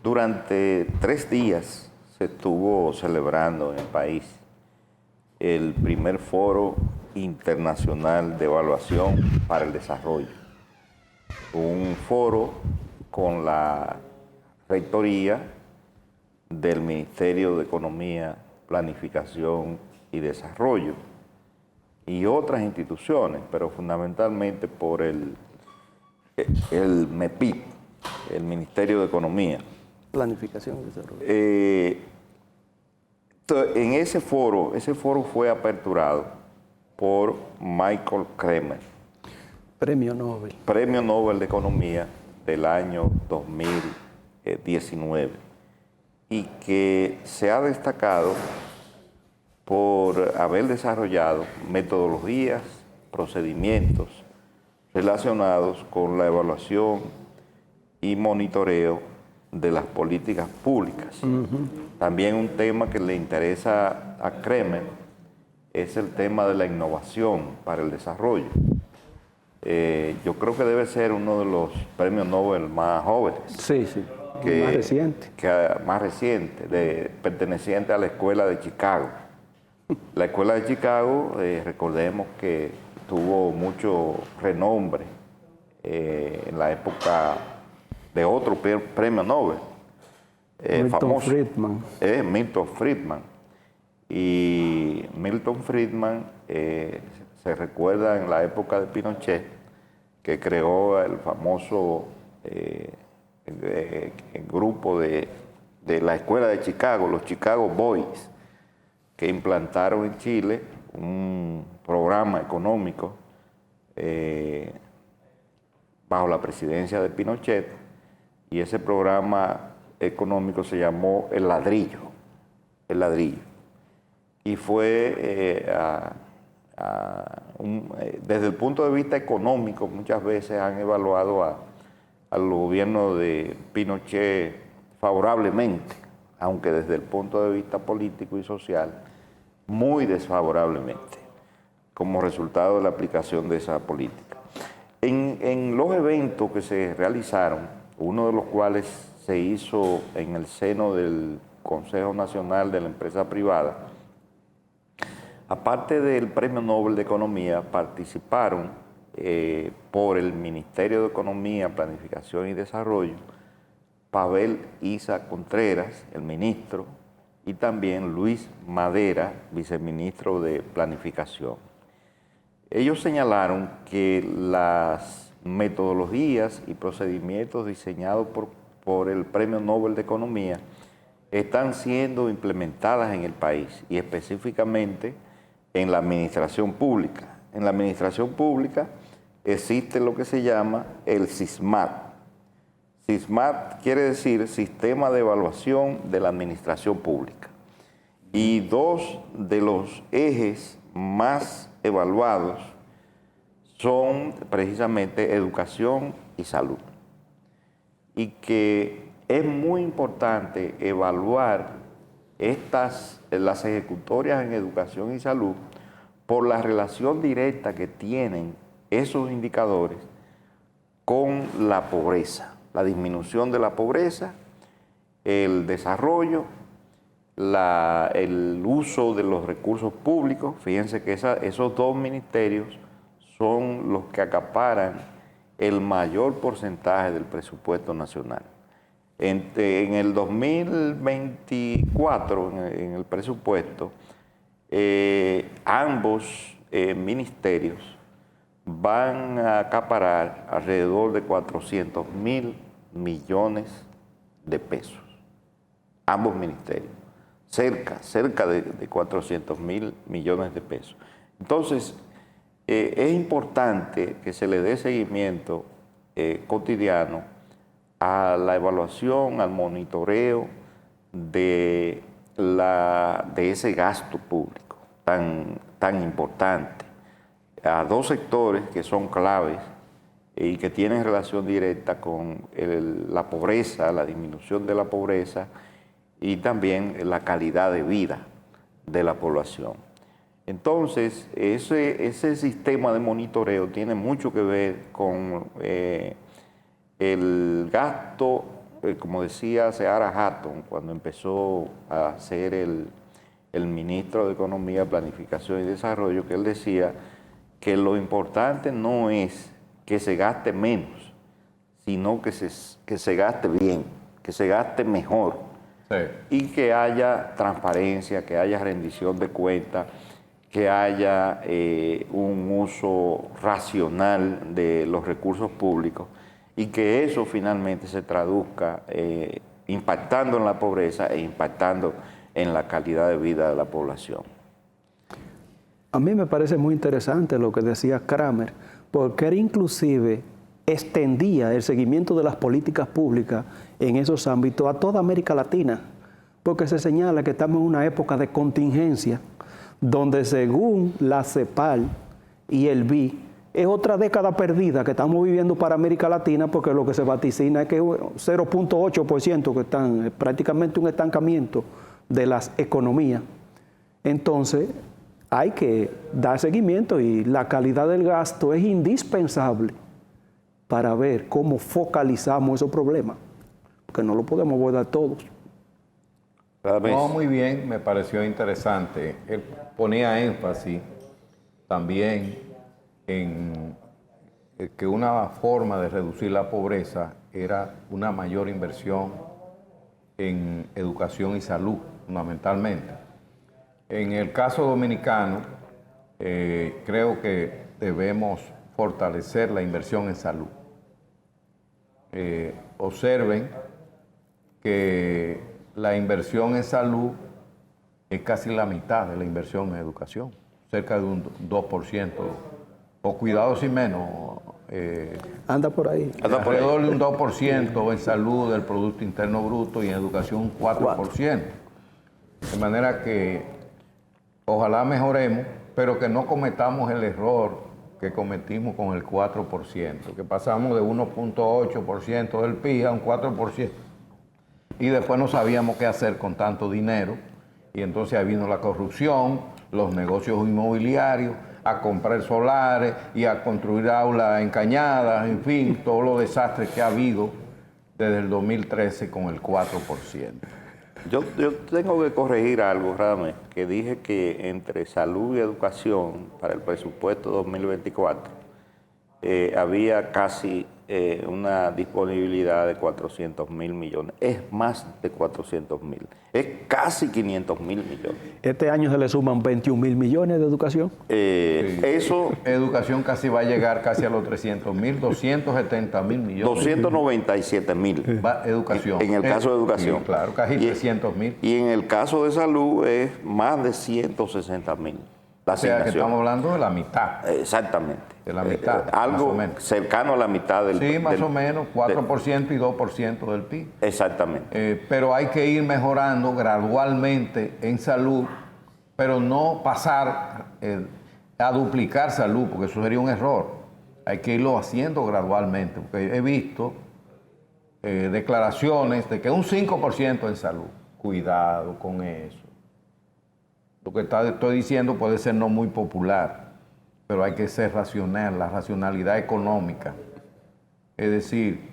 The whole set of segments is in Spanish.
Durante 3 días se estuvo celebrando en el país el primer foro internacional de evaluación para el desarrollo. Un foro con la rectoría del Ministerio de Economía, Planificación y Desarrollo y otras instituciones, pero fundamentalmente por el MEPID, el Ministerio de Economía. Planificación y desarrollo. En ese foro fue aperturado por Michael Kremer, Premio Nobel. Premio Nobel de Economía del año 2019, y que se ha destacado por haber desarrollado metodologías, procedimientos relacionados con la evaluación y monitoreo de las políticas públicas. También un tema que le interesa a Kremer es el tema de la innovación para el desarrollo. Yo creo que debe ser uno de los premios Nobel más jóvenes. Sí, sí. Más reciente. Más reciente, perteneciente a la Escuela de Chicago. La Escuela de Chicago, recordemos que tuvo mucho renombre en la época de otro premio Nobel, famoso, Milton Friedman. Y Milton Friedman se recuerda en la época de Pinochet, que creó el famoso el grupo de la Escuela de Chicago, los Chicago Boys, que implantaron en Chile un programa económico bajo la presidencia de Pinochet, y ese programa económico se llamó El Ladrillo. Y fue desde el punto de vista económico, muchas veces han evaluado al gobierno de Pinochet favorablemente, aunque desde el punto de vista político y social, muy desfavorablemente, como resultado de la aplicación de esa política. En los eventos que se realizaron, uno de los cuales se hizo en el seno del Consejo Nacional de la Empresa Privada, aparte del Premio Nobel de Economía, participaron por el Ministerio de Economía, Planificación y Desarrollo, Pavel Isa Contreras, el ministro, y también Luis Madera, viceministro de Planificación. Ellos señalaron que las metodologías y procedimientos diseñados por el Premio Nobel de Economía están siendo implementadas en el país, y específicamente en la administración pública. En la administración pública existe lo que se llama el SISMAT. SISMAT quiere decir Sistema de Evaluación de la Administración Pública. Y dos de los ejes más evaluados son precisamente educación y salud. Y que es muy importante evaluar las ejecutorias en educación y salud por la relación directa que tienen esos indicadores con la pobreza, la disminución de la pobreza, el desarrollo, el uso de los recursos públicos. Fíjense que esos dos ministerios son los que acaparan el mayor porcentaje del presupuesto nacional. En el 2024, en el presupuesto, ambos ministerios van a acaparar alrededor de 400.000 millones de pesos. Ambos ministerios, cerca de 400.000 millones de pesos. Entonces, es importante que se le dé seguimiento cotidiano a la evaluación, al monitoreo de ese gasto público tan importante, a dos sectores que son claves y que tienen relación directa con la pobreza, la disminución de la pobreza y también la calidad de vida de la población. Entonces, ese sistema de monitoreo tiene mucho que ver con el gasto como decía Seara Hatton cuando empezó a ser el ministro de Economía, Planificación y Desarrollo, que él decía que lo importante no es que se gaste menos, sino que se gaste bien, que se gaste mejor, sí, y que haya transparencia, que haya rendición de cuentas, que haya un uso racional de los recursos públicos y que eso finalmente se traduzca impactando en la pobreza e impactando en la calidad de vida de la población. A mí me parece muy interesante lo que decía Kramer, porque él inclusive extendía el seguimiento de las políticas públicas en esos ámbitos a toda América Latina, porque se señala que estamos en una época de contingencia, donde según la CEPAL y el BI, es otra década perdida que estamos viviendo para América Latina, porque lo que se vaticina es que 0.8% que están prácticamente un estancamiento de las economías. Entonces, hay que dar seguimiento y la calidad del gasto es indispensable para ver cómo focalizamos esos problemas, porque no lo podemos abordar todos. No, muy bien, me pareció interesante. Él ponía énfasis también en que una forma de reducir la pobreza era una mayor inversión en educación y salud, fundamentalmente. En el caso dominicano, creo que debemos fortalecer la inversión en salud. Observen que la inversión en salud es casi la mitad de la inversión en educación, cerca de un 2%, o cuidado si menos. Anda por ahí. Alrededor de un 2% en salud del Producto Interno Bruto y en educación un 4%. De manera que ojalá mejoremos, pero que no cometamos el error que cometimos con el 4%, que pasamos de 1.8% del PIB a un 4%. Y después no sabíamos qué hacer con tanto dinero. Y entonces ahí vino la corrupción, los negocios inmobiliarios, a comprar solares y a construir aulas en cañadas, en fin, todos los desastres que ha habido desde el 2013 con el 4%. Yo tengo que corregir algo, Radamés, que dije que entre salud y educación para el presupuesto 2024 había casi una disponibilidad de 400.000 millones. Es más de 400.000. Es casi 500.000 millones. Este año se le suman 21.000 millones de educación. Sí. Eso, educación casi va a llegar casi a los 300.000, 270.000 millones. 297.000. Educación. En el caso de educación. Sí, claro, casi 300.000. Y en el caso de salud es más de 160.000. O sea que estamos hablando de la mitad. Exactamente. De la mitad. Algo cercano a la mitad del PIB. Sí, más o menos, 4% y 2% del PIB. Exactamente. Pero hay que ir mejorando gradualmente en salud, pero no pasar a duplicar salud, porque eso sería un error. Hay que irlo haciendo gradualmente, porque he visto declaraciones de que un 5% en salud. Cuidado con eso. Lo que estoy diciendo puede ser no muy popular, pero hay que ser racional, la racionalidad económica. Es decir,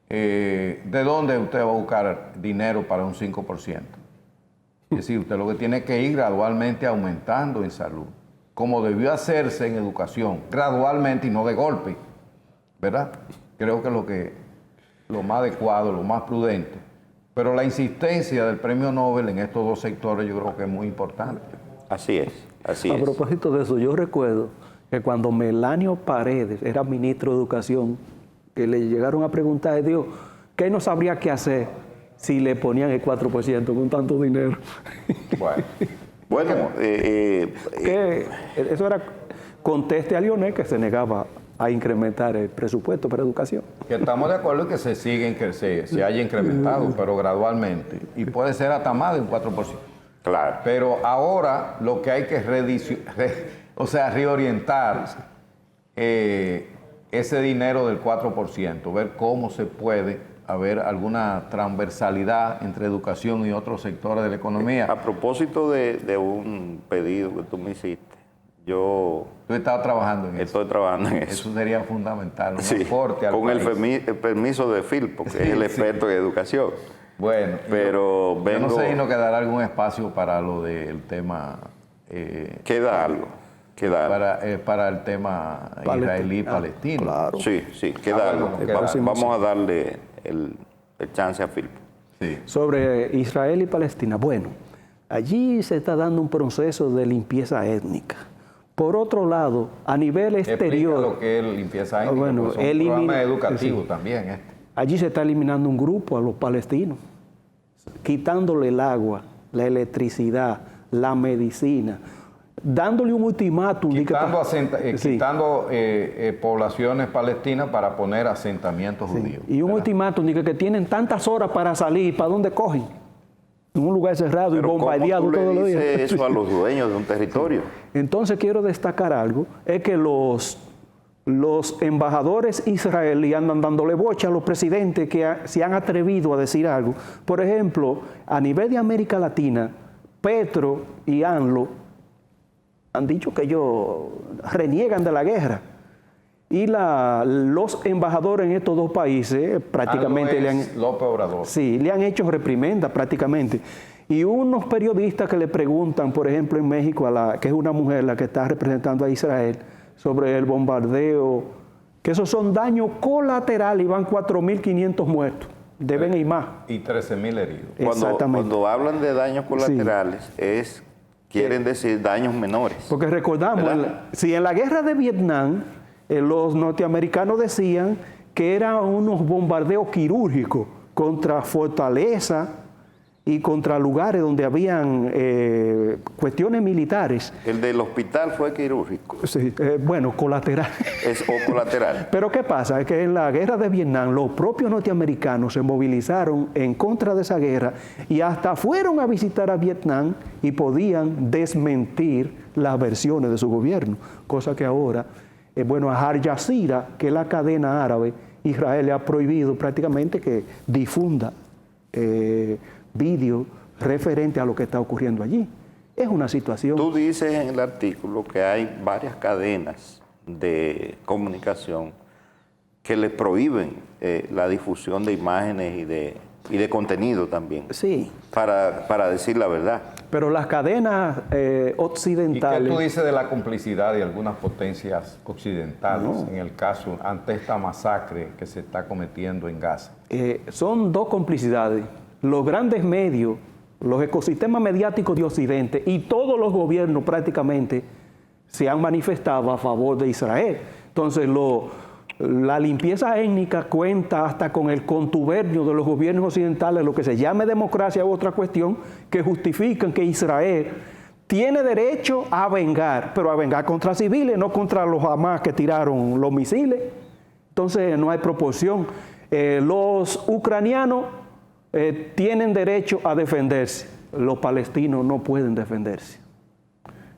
¿de dónde usted va a buscar dinero para un 5%? Es decir, usted lo que tiene que ir gradualmente aumentando en salud, como debió hacerse en educación, gradualmente y no de golpe, ¿verdad? Creo que lo más adecuado, lo más prudente. Pero la insistencia del premio Nobel en estos dos sectores yo creo que es muy importante. Así es, así es. A propósito de eso, yo recuerdo que cuando Melanio Paredes era ministro de Educación, que le llegaron a preguntar, Dios, ¿qué no sabría qué hacer si le ponían el 4% con tanto dinero? Bueno, eso era conteste a Lionel, que se negaba a incrementar el presupuesto para educación. Que estamos de acuerdo en que se haya incrementado, pero gradualmente. Y puede ser hasta más de un 4%. Claro. Pero ahora lo que hay que reorientar ese dinero del 4%, ver cómo se puede haber alguna transversalidad entre educación y otros sectores de la economía. A propósito de un pedido que tú me hiciste, Yo Tú estás trabajando en eso. estoy trabajando en eso. Eso sería fundamental, un Sí, aporte al con país. el permiso de Phil, porque es el experto en educación. Bueno, Pero yo vengo... no sé si nos quedará algún espacio para lo del tema... Queda algo. para el tema israelí-palestino. Claro. Sí, sí, queda bueno, algo. queda algo. Vamos a darle el chance a Phil. Sí. Sobre Israel y Palestina. Bueno, allí se está dando un proceso de limpieza étnica. Por otro lado, a nivel Explica exterior, lo que es limpieza étnica, bueno, porque es un programa educativo también. allí se está eliminando un grupo a los palestinos, quitándole el agua, la electricidad, la medicina, dándole un ultimátum. Quitando poblaciones palestinas para poner asentamientos judíos. Y un ¿verdad? ultimátum de que tienen tantas horas para salir, ¿para dónde cogen? En un lugar cerrado y Pero bombardeado ¿cómo tú todos los le días. dices eso a los dueños de un territorio? Entonces quiero destacar algo, es que los embajadores israelíes andan dándole bocha a los presidentes que se han atrevido a decir algo. Por ejemplo, a nivel de América Latina, Petro y ANLO han dicho que ellos reniegan de la guerra. Y los embajadores en estos dos países prácticamente López Obrador. Sí, le han hecho reprimenda prácticamente. Y unos periodistas que le preguntan, por ejemplo, en México, que es una mujer la que está representando a Israel, sobre el bombardeo, que esos son daños colaterales y van 4.500 muertos. Deben ir más. Y 13.000 heridos. Exactamente. Cuando hablan de daños colaterales, quieren decir daños menores. Porque recordamos, ¿verdad? si en la guerra de Vietnam, los norteamericanos decían que eran unos bombardeos quirúrgicos contra fortalezas y contra lugares donde habían cuestiones militares. El del hospital fue quirúrgico. Sí, bueno, colateral. O colateral. Pero ¿qué pasa? Es que en la guerra de Vietnam los propios norteamericanos se movilizaron en contra de esa guerra y hasta fueron a visitar a Vietnam y podían desmentir las versiones de su gobierno, cosa que ahora, bueno, a Al Jazeera, que es la cadena árabe, Israel le ha prohibido prácticamente que difunda vídeo referente a lo que está ocurriendo allí. Es una situación... Tú dices en el artículo que hay varias cadenas de comunicación que le prohíben la difusión de imágenes y de contenido también. Sí. Para decir la verdad. Pero las cadenas occidentales... ¿Y qué tú dices de la complicidad de algunas potencias occidentales en el caso ante esta masacre que se está cometiendo en Gaza? Son dos complicidades. Los grandes medios, los ecosistemas mediáticos de Occidente y todos los gobiernos prácticamente se han manifestado a favor de Israel. Entonces, la limpieza étnica cuenta hasta con el contubernio de los gobiernos occidentales, lo que se llame democracia u otra cuestión, que justifican que Israel tiene derecho a vengar, pero a vengar contra civiles, no contra los Hamas que tiraron los misiles. Entonces, no hay proporción. Los ucranianos tienen derecho a defenderse. Los palestinos no pueden defenderse.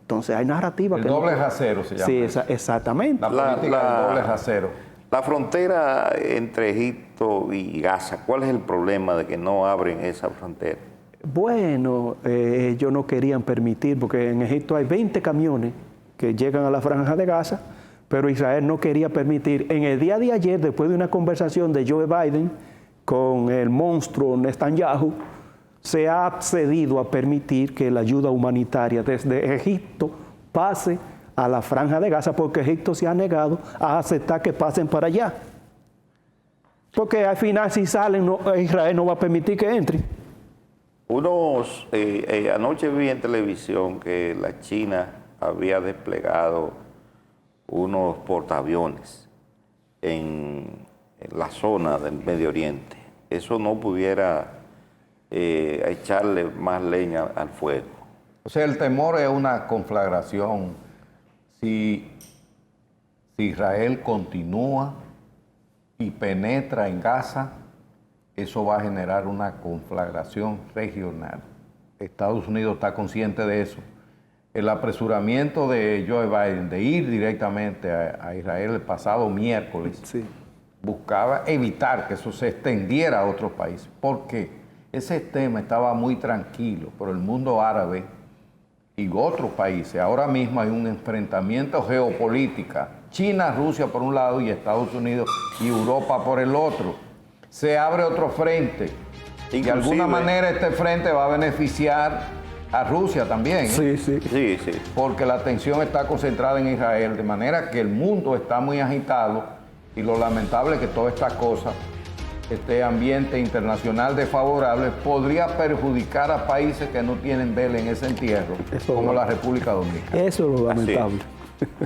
Entonces hay narrativa El que doble no... rasero se llama. Sí, exactamente. La política del doble rasero. La frontera entre Egipto y Gaza, ¿cuál es el problema de que no abren esa frontera? Bueno, ellos no querían permitir, porque en Egipto hay 20 camiones que llegan a la franja de Gaza, pero Israel no quería permitir. En el día de ayer, después de una conversación de Joe Biden con el monstruo Netanyahu, se ha accedido a permitir que la ayuda humanitaria desde Egipto pase a la franja de Gaza, porque Egipto se ha negado a aceptar que pasen para allá. Porque al final, si salen, Israel no va a permitir que entren. Anoche vi en televisión que la China había desplegado unos portaaviones en la zona del Medio Oriente. Eso no pudiera echarle más leña al fuego. O sea, el temor es una conflagración. Si Israel continúa y penetra en Gaza, eso va a generar una conflagración regional. Estados Unidos está consciente de eso. El apresuramiento de Joe Biden de ir directamente a Israel el pasado miércoles buscaba evitar que eso se extendiera a otros países. ¿Por qué? Ese tema estaba muy tranquilo, pero el mundo árabe y otros países. Ahora mismo hay un enfrentamiento geopolítico, China, Rusia por un lado y Estados Unidos y Europa por el otro. Se abre otro frente. De alguna manera este frente va a beneficiar a Rusia también. Sí, sí. Sí, sí. Porque la atención está concentrada en Israel, de manera que el mundo está muy agitado y lo lamentable es que todas estas cosas, este ambiente internacional desfavorable, podría perjudicar a países que no tienen vela en ese entierro, como la República Dominicana. Eso es lo lamentable.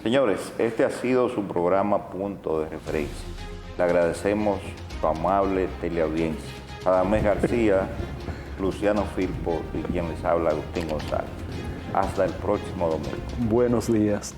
Señores, este ha sido su programa Punto de Referencia. Le agradecemos su amable teleaudiencia. Radamés García, Luciano Firpo y quien les habla, Agustín González. Hasta el próximo domingo. Buenos días.